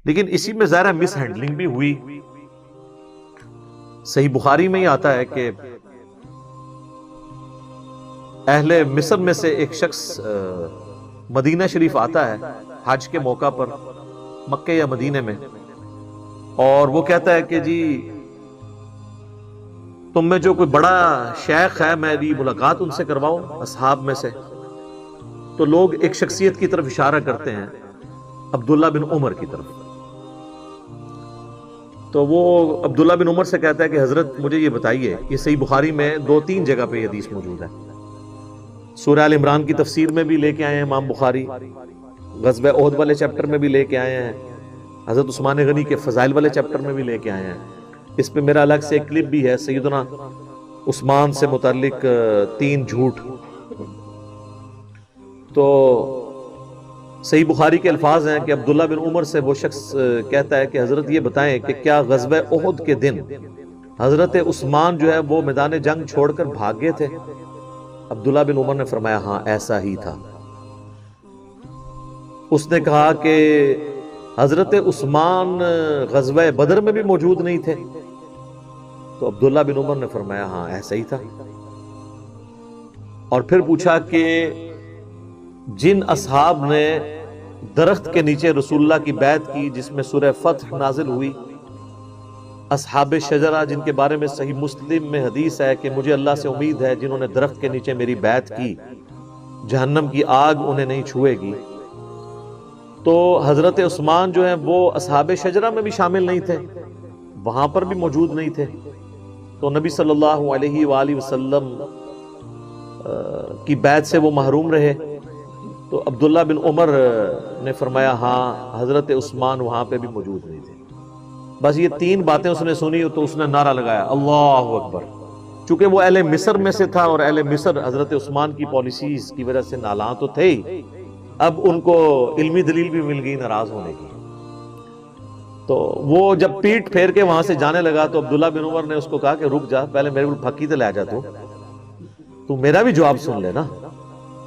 لیکن اسی میں ظاہر مس ہینڈلنگ بھی ہوئی. صحیح بخاری میں ہی آتا ہے کہ اہل مصر میں سے ایک شخص مدینہ شریف آتا ہے حج کے موقع پر، مکہ یا مدینے میں، اور وہ کہتا ہے کہ جی تم میں جو کوئی بڑا شیخ ہے میری ملاقات ان سے کرواؤ اصحاب میں سے. تو لوگ ایک شخصیت کی طرف اشارہ کرتے ہیں، عبداللہ بن عمر کی طرف. تو وہ عبداللہ بن عمر سے کہتا ہے کہ حضرت مجھے یہ بتائیے، یہ صحیح بخاری میں 2-3 جگہ پہ یہ حدیث موجود ہے. سورہ آل عمران کی تفسیر میں بھی لے کے آئے ہیں امام بخاری، غزوہ احد والے چیپٹر میں بھی لے کے آئے ہیں، حضرت عثمان غنی کے فضائل والے چیپٹر میں بھی لے کے آئے ہیں. اس پہ میرا الگ سے ایک کلپ بھی ہے، سیدنا عثمان سے متعلق 3 جھوٹ. تو صحیح بخاری کے الفاظ ہیں کہ عبداللہ بن عمر سے وہ شخص کہتا ہے کہ حضرت یہ بتائیں کہ کیا غزوہ احد کے دن حضرت عثمان جو ہے وہ میدان جنگ چھوڑ کر بھاگ گئے تھے؟ عبداللہ بن عمر نے فرمایا ہاں ایسا ہی تھا. اس نے کہا کہ حضرت عثمان غزوہ بدر میں بھی موجود نہیں تھے؟ تو عبداللہ بن عمر نے فرمایا ہاں ایسا ہی تھا. اور پھر پوچھا کہ جن اصحاب نے درخت کے نیچے رسول اللہ کی بیعت کی جس میں سورہ فتح نازل ہوئی، اصحاب شجرہ جن کے بارے میں صحیح مسلم میں حدیث ہے کہ مجھے اللہ سے امید ہے جنہوں نے درخت کے نیچے میری بیعت کی جہنم کی آگ انہیں نہیں چھوئے گی، تو حضرت عثمان جو ہیں وہ اصحاب شجرہ میں بھی شامل نہیں تھے، وہاں پر بھی موجود نہیں تھے. تو نبی صلی اللہ علیہ وآلہ وسلم کی بیعت سے وہ محروم رہے. تو عبداللہ بن عمر نے فرمایا ہاں حضرت عثمان وہاں پہ بھی موجود نہیں تھے. بس یہ 3 باتیں اس نے سنی تو اس نے نعرہ لگایا اللہ اکبر. چونکہ وہ اہل مصر میں سے تھا اور اہل مصر حضرت عثمان کی پالیسیز کی وجہ سے نالاں تو تھے ہی، اب ان کو علمی دلیل بھی مل گئی ناراض ہونے کی. تو وہ جب پیٹ پھیر کے وہاں سے جانے لگا تو عبداللہ بن عمر نے اس کو کہا کہ رک جا، پہلے میرے کو پھکی تو لے جا، تو میرا بھی جواب سن لے نا.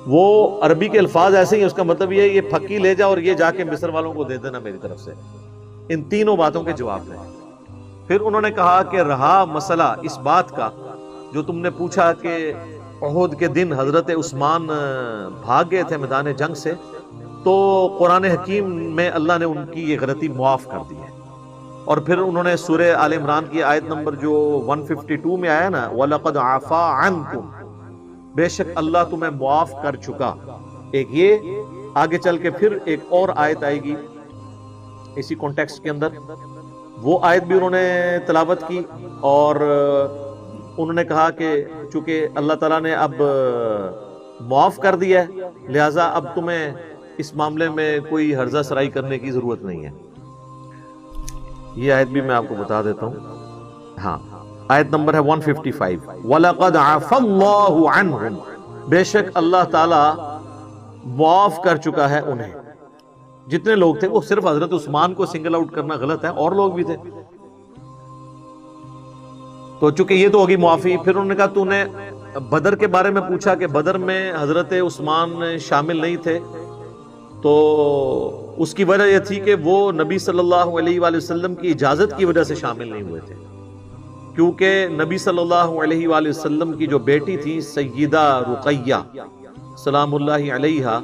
وہ عربی کے الفاظ ایسے ہی، اس کا مطلب یہ پھکی لے جا اور یہ جا کے مصر والوں کو دے دینا میری طرف سے. ان 3 باتوں کے جواب ہیں. پھر انہوں نے کہا کہ رہا مسئلہ اس بات کا جو تم نے پوچھا کہ احد کے دن حضرت عثمان بھاگ گئے تھے میدان جنگ سے، تو قرآن حکیم میں اللہ نے ان کی یہ غلطی معاف کر دی ہے. اور پھر انہوں نے سورہ آل عمران کی آیت نمبر جو 152 میں آیا نا وَلَقَدْ عَفَا عَنْكُمْ، بے شک اللہ تمہیں معاف کر چکا. ایک یہ آگے چل کے پھر ایک اور آیت آئے گی اسی کانٹیکسٹ کے اندر، وہ آیت بھی انہوں نے تلاوت کی اور انہوں نے کہا کہ چونکہ اللہ تعالیٰ نے اب معاف کر دیا ہے لہٰذا اب تمہیں اس معاملے میں کوئی ہرزہ سرائی کرنے کی ضرورت نہیں ہے. یہ آیت بھی میں آپ کو بتا دیتا ہوں. ہاں آیت نمبر ہے 155 وَلَقَدْ عَفَا اللَّهُ عَنْهُمْ، بے شک اللہ تعالیٰ معاف کر چکا ہے انہیں. جتنے لوگ تھے وہ صرف حضرت عثمان کو سنگل آؤٹ کرنا غلط ہے، اور لوگ بھی تھے. تو چونکہ یہ تو ہوگی معافی. پھر انہوں نے کہا تو نے بدر کے بارے میں پوچھا کہ بدر میں حضرت عثمان شامل نہیں تھے، تو اس کی وجہ یہ تھی کہ وہ نبی صلی اللہ علیہ وآلہ وسلم کی اجازت کی وجہ سے شامل نہیں ہوئے تھے، کیونکہ نبی صلی اللہ علیہ وآلہ وسلم کی جو بیٹی تھی سیدہ رقیہ سلام اللہ علیہا،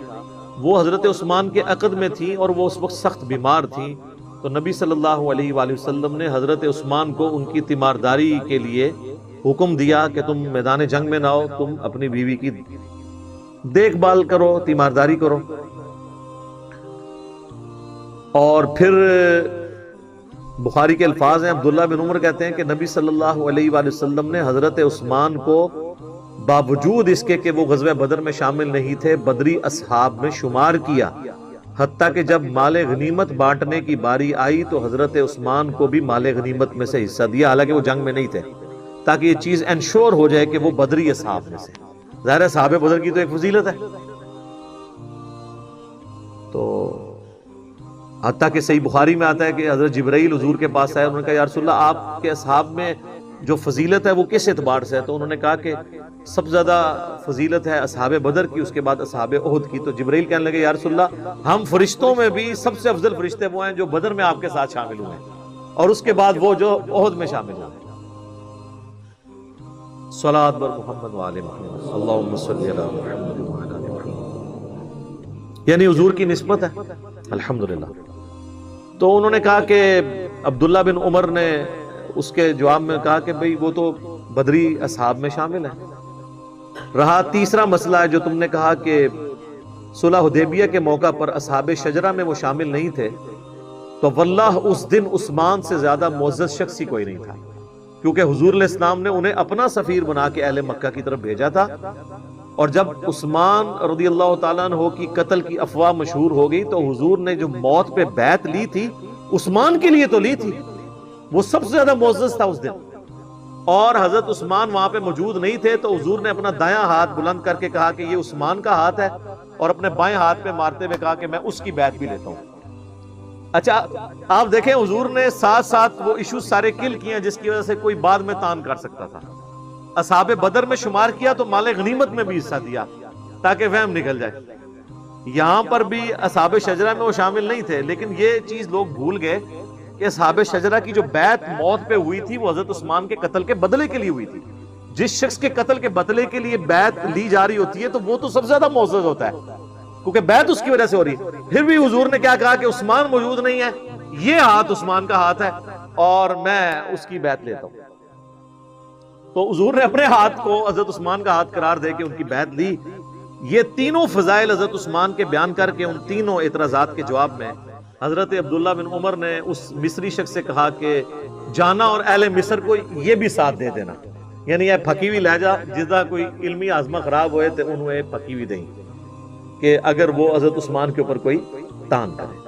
وہ حضرت عثمان کے عقد میں تھی اور وہ اس وقت سخت بیمار تھی. تو نبی صلی اللہ علیہ وآلہ وسلم نے حضرت عثمان کو ان کی تیمارداری کے لیے حکم دیا کہ تم میدان جنگ میں نہ ہو، تم اپنی بیوی کی دیکھ بھال کرو، تیمارداری کرو. اور پھر بخاری کے الفاظ ہیں، عبداللہ بن عمر کہتے ہیں کہ نبی صلی اللہ علیہ وآلہ وسلم نے حضرت عثمان کو باوجود اس کے کہ وہ غزوہ بدر میں شامل نہیں تھے بدری اصحاب میں شمار کیا، حتیٰ کہ جب مال غنیمت بانٹنے کی باری آئی تو حضرت عثمان کو بھی مال غنیمت میں سے حصہ دیا، حالانکہ وہ جنگ میں نہیں تھے، تاکہ یہ چیز انشور ہو جائے کہ وہ بدری اصحاب میں سے. ظاہر ہے صحابہ بدر کی تو ایک فضیلت ہے. تو حتیٰ کہ صحیح بخاری میں آتا ہے کہ حضرت جبرائیل حضور کے پاس آئے، انہوں نے کہا یا رسول اللہ آپ کے اصحاب میں جو فضیلت ہے وہ کس اعتبار سے ہے؟ تو انہوں نے کہا کہ سب سے زیادہ فضیلت ہے اصحاب بدر کی، اس کے بعد اصحاب احد کی۔ تو جبرائیل کہنے لگے یا رسول اللہ ہم فرشتوں میں بھی سب سے افضل فرشتے وہ ہیں جو بدر میں آپ کے ساتھ شامل ہوئے ہیں، اور اس کے بعد وہ جو احد میں شامل ہیں۔ صلاۃ بر محمد وآل محمد اللہم صلی علی محمد وعلی آل محمد، یعنی حضور کی نسبت ہے الحمدللہ۔ تو انہوں نے کہا کہ عبداللہ بن عمر نے اس کے جواب میں کہا کہ بھئی وہ تو بدری اصحاب میں شامل ہیں۔ رہا تیسرا مسئلہ ہے جو تم نے کہا کہ صلح حدیبیہ کے موقع پر اصحاب شجرہ میں وہ شامل نہیں تھے، تو واللہ اس دن عثمان سے زیادہ معزز شخص ہی کوئی نہیں تھا، کیونکہ حضور علیہ السلام نے انہیں اپنا سفیر بنا کے اہل مکہ کی طرف بھیجا تھا، اور جب عثمان رضی اللہ تعالیٰ عنہ کی قتل کی افواہ مشہور ہو گئی تو حضور نے جو موت پہ بیعت لی تھی عثمان کے لیے تو لی تھی، وہ سب سے زیادہ معزز تھا اس دن، اور حضرت عثمان وہاں پہ موجود نہیں تھے، تو حضور نے اپنا دایاں ہاتھ بلند کر کے کہا کہ یہ عثمان کا ہاتھ ہے، اور اپنے بائیں ہاتھ پہ مارتے ہوئے کہا کہ میں اس کی بیعت بھی لیتا ہوں۔ اچھا آپ دیکھیں حضور نے ساتھ ساتھ وہ ایشوز سارے کل کیے ہیں جس کی وجہ سے کوئی بعد میں تان کر سکتا تھا۔ اصحاب بدر میں شمار کیا تو مال غنیمت میں بھی حصہ دیا تاکہ وہم نکل جائے۔ یہاں پر بھی اصحاب شجرہ میں وہ شامل نہیں تھے، لیکن یہ چیز لوگ بھول گئے کہ اصحاب شجرہ کی جو بیعت موت پہ ہوئی تھی وہ حضرت عثمان کے قتل کے بدلے کے لیے ہوئی تھی۔ جس شخص کے قتل کے بدلے کے لیے بیعت لی جا رہی ہوتی ہے تو وہ تو سب سے زیادہ معزز ہوتا ہے، کیونکہ بیعت اس کی وجہ سے ہو رہی ہے۔ پھر بھی حضور نے کیا کہا کہ عثمان موجود نہیں ہے، یہ ہاتھ عثمان کا ہاتھ ہے اور میں اس کی بیعت لیتا ہوں۔ تو حضور نے اپنے ہاتھ کو حضرت عثمان کا ہاتھ قرار دے کے ان کی بیعت لی۔ یہ تینوں فضائل حضرت عثمان کے بیان کر کے ان تینوں اعتراضات کے جواب میں حضرت عبداللہ بن عمر نے اس مصری شخص سے کہا کہ جانا اور اہل مصر کو یہ بھی ساتھ دے دینا، یعنی یہ پھکی ہوئی لہجہ جدا کوئی علمی آزما خراب ہوئے تو انہوں پھکی ہوئی دیں کہ اگر وہ حضرت عثمان کے اوپر کوئی تان کرے۔